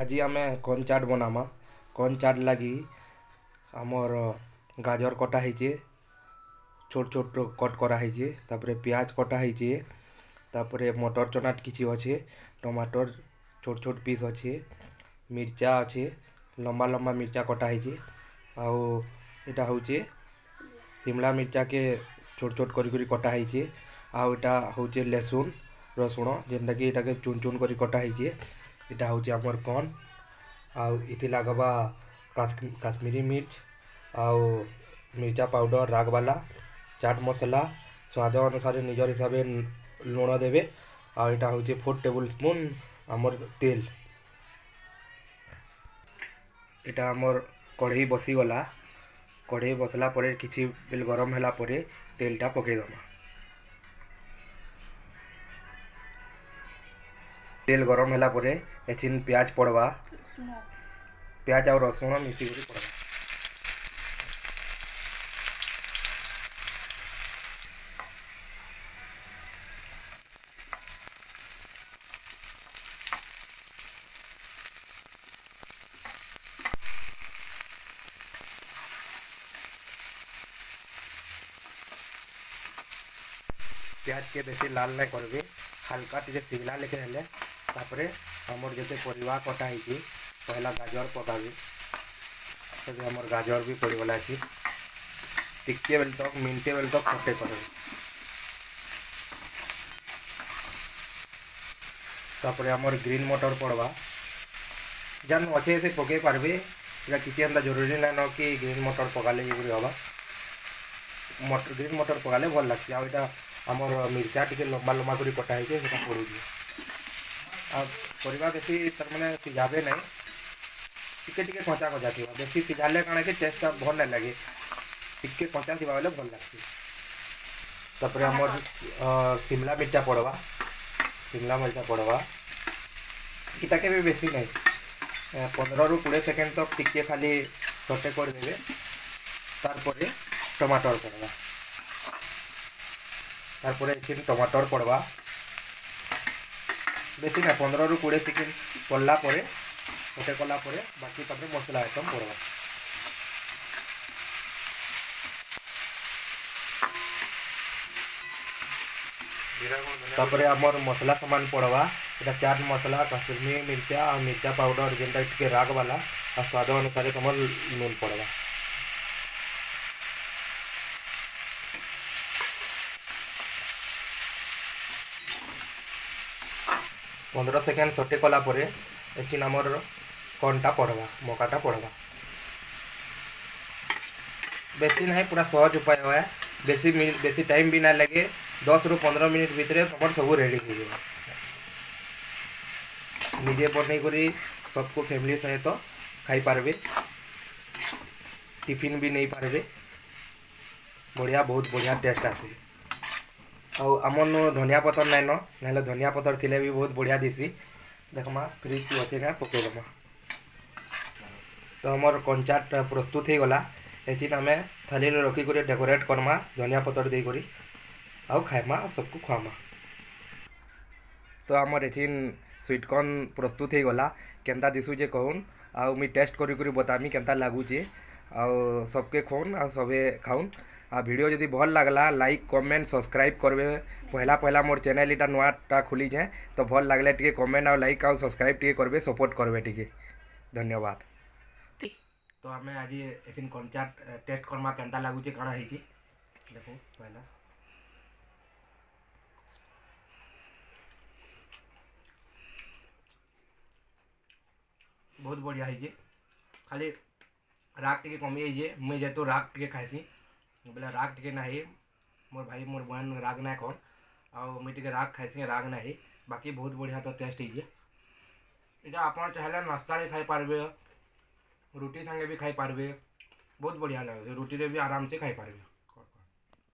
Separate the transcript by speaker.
Speaker 1: आज आम कौन चाट बनामा। कौन चाट लगी आमर गाजर कटा है, छोट छोट कट कराई, तापर प्याज कटा है, तापर मटर चना किसी अच्छे, टमाटर छोट छोट पीस अच्छे, मिर्चा अच्छे, लंबा लंबा मिर्चा कटा है, आउ यहाँ हूँ शिमला मिर्चा के छोट छोट करी कटा है, आउ यहाँ हूँ लहसुन रसुण जेनटा कि यहाँ चुन चुन करी कटा है, यहाँ हूँ आमर कॉर्न आउ इति लगवा काश्मीरी मिर्च आउ मिर्चा पाउडर राग वाला चाट मसला स्वाद अनुसार निजर हिसाब लुण देवे। आउ हूँ 4 टेबल स्पून आमर तेल। यहाँ आमर कढ़ई बसीगला। कढ़ई बसला परे किसी बेल गरम होला परे तेलटा पकईदमा। तेल गरम होला परे एचिन प्याज पड़वा। प्याज और रसुण मिसिक पड़वा। प्याज के बेसी लाल नहीं करबे, हल्का टे सिगला लेके हेले तापरे हमर जते परिवा कटा है पहला गाजर पकाबे। तबे हमर गाजर भी पड़गला है टिके बेल तक मिनटे बेल तक कटे करबे। तापरे हमर ग्रीन मटर पड़वा। जान अच्छे से पकई पारबे, किसी एंता जरूरी ना न कि ग्रीन मटर पकाले ये हवा। ग्रीन मटर पकाले भल लगती। आ आमर मिर्चा टी लंबा लंबा कर कटा है पड़ू। परिवा बेसी तर मैंने सिझाबे ना, टिके टिके कचा कचा थी बेसी सिझाले कण कि टेस्ट भल नहीं लगे, टिके कचा थी भले भल लगती। तापर आमर शिमला मिर्चा पड़वा। शिमला मिर्चा पड़वा इटा के भी बेसी नहीं 15 ରୁ 20 सेकेंड तक टिके खाली सटे कर देवे। तारपरे टमाटर पड़वा। तारपरे टमाटर पड़वा बेसी ना 15 ରୁ 20 सेकेंड पड़ला परे सटे कला परे बाकी तापर मसला आइटम पड़वा। तापर आमर मसला सामान पड़वा। यहाँ चाट मसला कश्मीरी मिर्चा और मिर्चा पाउडर जेनटा टिके राग वाला और स्वाद अनुसार तुम लून पड़वा। पंद्रह सेकेंड सटे कला परे एसिन आमर कॉर्नटा पड़वा, मकाटा पड़वा। बेसी नहीं पूरा सहज उपाय है, बेसी टाइम भी ना लगे। 10 ରୁ 15 मिनट भितर तुम सब रेडी हो जाए। निजे बन करी सबको फैमिली सहित खाई पारबे, टिफिन भी नहीं पारबे। बढ़िया बहुत बढ़िया टेस्ट आसे। आमन धनिया पतर नाइन ना धनिया पतर थिले भी बहुत बढ़िया दिसी। देखमा फ्रिज की अच्छे ना पकईदमा। तो हमर कंचाट प्रस्तुत हो गला। एचिन आम थाली रखिक डेकोरेट करमा धनिया पतर देकर आउ खाइमा सबको खुआमा। तो आमर एचिन स्वीट कॉर्न प्रस्तुत हो गला। केनता दिशुचे कहून आउ मी टेस्ट करी बतामी केनता लगुचे आउ सबके खुन आ सबे खाऊन। आ वीडियो जदि भल लगला लाइक कमेंट सब्सक्राइब करबे। पहला पहला मोर चैनल इटा नुआटा खुली जाए तो भल लगले टिके कमेंट और लाइक और सब्सक्राइब टिके करबे, सपोर्ट करबे टिके। धन्यवाद। तो आम आज ऐसी कंचाट टेस्ट करमा केनता लगुचे काଣା है देखो। पहला बहुत बढ़िया है, खाली राग टिके कमी है। मुझे जेहेतु राग टिके खाइसी बोले राग टिके ना मोर भाई मोर बहन राग ना कौन आउ मुझे राग खाइसी राग ना बाकी बहुत बढ़िया तो टेस्ट है। यहाँ आप चाहे नाश्ता खाई पारबे, रुटी संगे भी खाई पारबे, बहुत बढ़िया लगे। रुटी रे भी आराम से खाई पारबे।